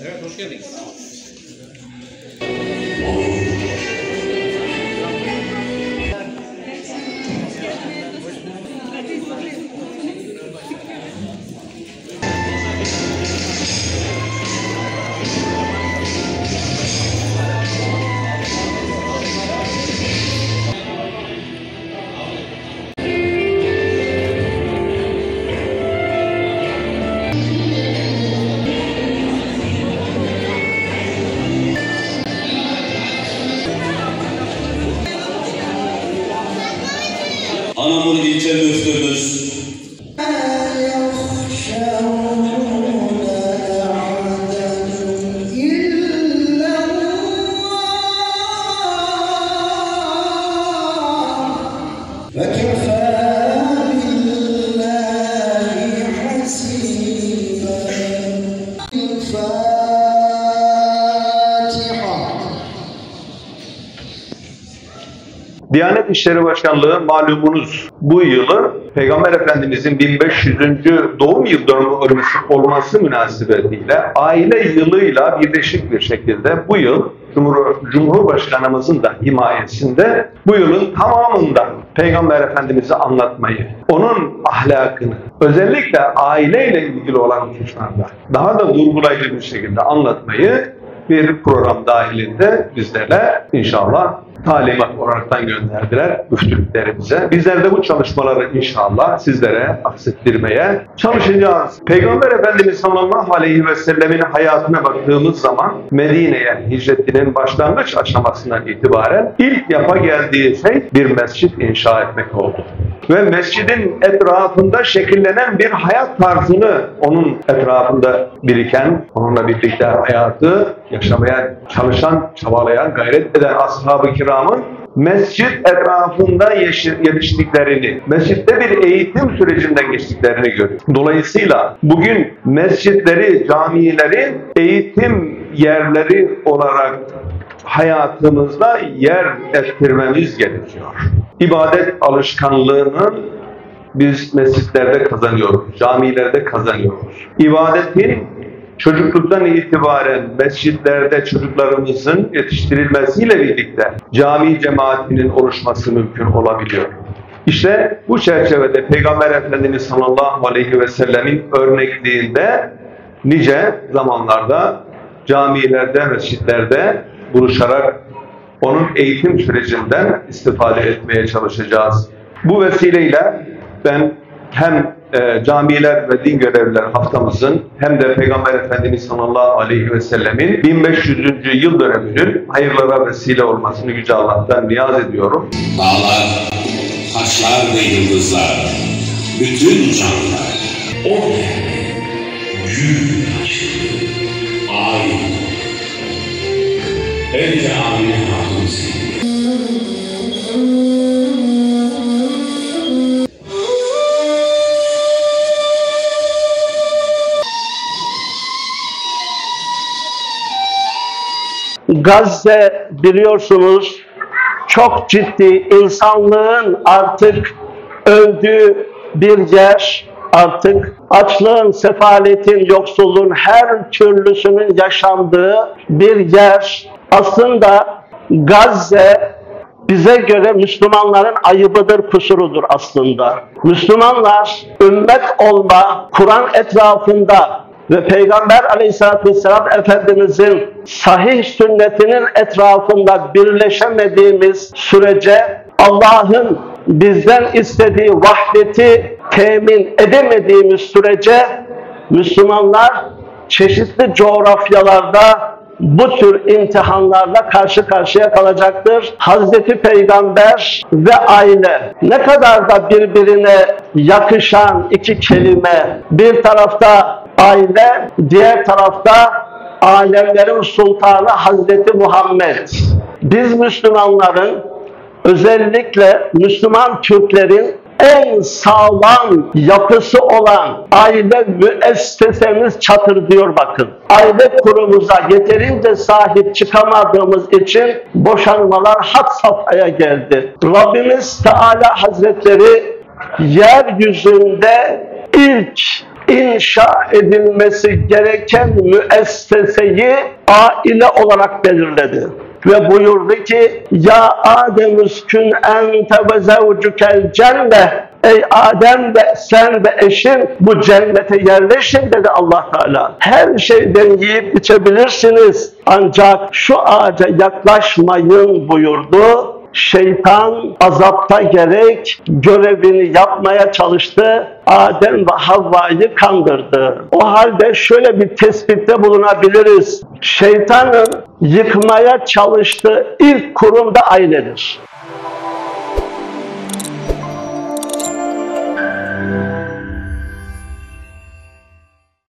Evet, hoş geldiniz. Anamur ilçe müftümüz Diyanet İşleri Başkanlığı malumunuz bu yılı Peygamber Efendimizin 1500. doğum yıl dönümü olması münasebetiyle aile yılıyla birleşik bir şekilde bu yıl Cumhurbaşkanımızın da himayesinde bu yılın tamamında Peygamber Efendimiz'i anlatmayı, onun ahlakını, özellikle aileyle ilgili olan hususlarda daha da vurgulayıcı bir şekilde anlatmayı bir program dahilinde bizlerle inşallah talimat olaraktan gönderdiler müftülüklerimize. Bizler de bu çalışmaları inşallah sizlere aksettirmeye çalışacağız. Peygamber Efendimiz sallallahu aleyhi ve sellemin hayatına baktığımız zaman Medine'ye hicretinin başlangıç aşamasından itibaren ilk yapa geldiği şey bir mescit inşa etmek oldu. Ve mescidin etrafında şekillenen bir hayat tarzını onun etrafında biriken, onunla birlikte hayatı yaşamaya çalışan, çabalayan, gayret eden ashab-ı kiramın mescit etrafında yetiştiklerini, mescitte bir eğitim sürecinden geçtiklerini görüyoruz. Dolayısıyla bugün mescitleri, camileri eğitim yerleri olarak hayatımızda yer ettirmemiz gerekiyor. İbadet alışkanlığını biz mescitlerde kazanıyoruz, camilerde kazanıyoruz. İbadetin çocukluktan itibaren mescitlerde çocuklarımızın yetiştirilmesiyle birlikte cami cemaatinin oluşması mümkün olabiliyor. İşte bu çerçevede Peygamber Efendimiz sallallahu aleyhi ve sellemin örnekliğinde nice zamanlarda camilerde, mescitlerde buluşarak onun eğitim sürecinden istifade etmeye çalışacağız. Bu vesileyle ben hem camiler ve din görevliler haftamızın hem de Peygamber Efendimiz sallallahu aleyhi ve sellemin 1500. yıl dönümünün hayırlara vesile olmasını Yüce Allah'tan niyaz ediyorum. dağlar, taşlar ve yıldızlar, bütün canlılar o yerde gün taşı, ay, ey Amine Hatun seni. Gazze biliyorsunuz çok ciddi insanlığın artık öldüğü bir yer, artık açlığın, sefaletin, yoksulluğun her türlüsünün yaşandığı bir yer. Aslında Gazze bize göre Müslümanların ayıbıdır, kusurudur aslında. Müslümanlar ümmet olma, Kur'an etrafında ve Peygamber Aleyhisselatü Vesselam Efendimizin sahih sünnetinin etrafında birleşemediğimiz sürece Allah'ın bizden istediği vahdeti temin edemediğimiz sürece Müslümanlar çeşitli coğrafyalarda bu tür imtihanlarla karşı karşıya kalacaktır. Hazreti Peygamber ve aile ne kadar da birbirine yakışan iki kelime, bir tarafta aile, diğer tarafta alemlerin sultanı Hazreti Muhammed. Biz Müslümanların, özellikle Müslüman Türklerin en sağlam yapısı olan aile müessesemiz çatır diyor bakın. Aile kurumuza yeterince sahip çıkamadığımız için boşanmalar had safhaya geldi. Rabbimiz Teala Hazretleri yeryüzünde ilk inşa edilmesi gereken müesseseyi aile olarak belirledi. Ve buyurdu ki, Ya Adem üskün ente ve zevcukel cennet. Ey Adem ve sen ve eşin bu cennete yerleşin dedi Allah Teala. Her şeyden yiyip içebilirsiniz. Ancak şu ağaca yaklaşmayın buyurdu. Şeytan azapta gerek görevini yapmaya çalıştı. Adem ve Havva'yı kandırdı. O halde şöyle bir tespitte bulunabiliriz. Şeytanın yıkmaya çalıştığı ilk kurum da ailedir.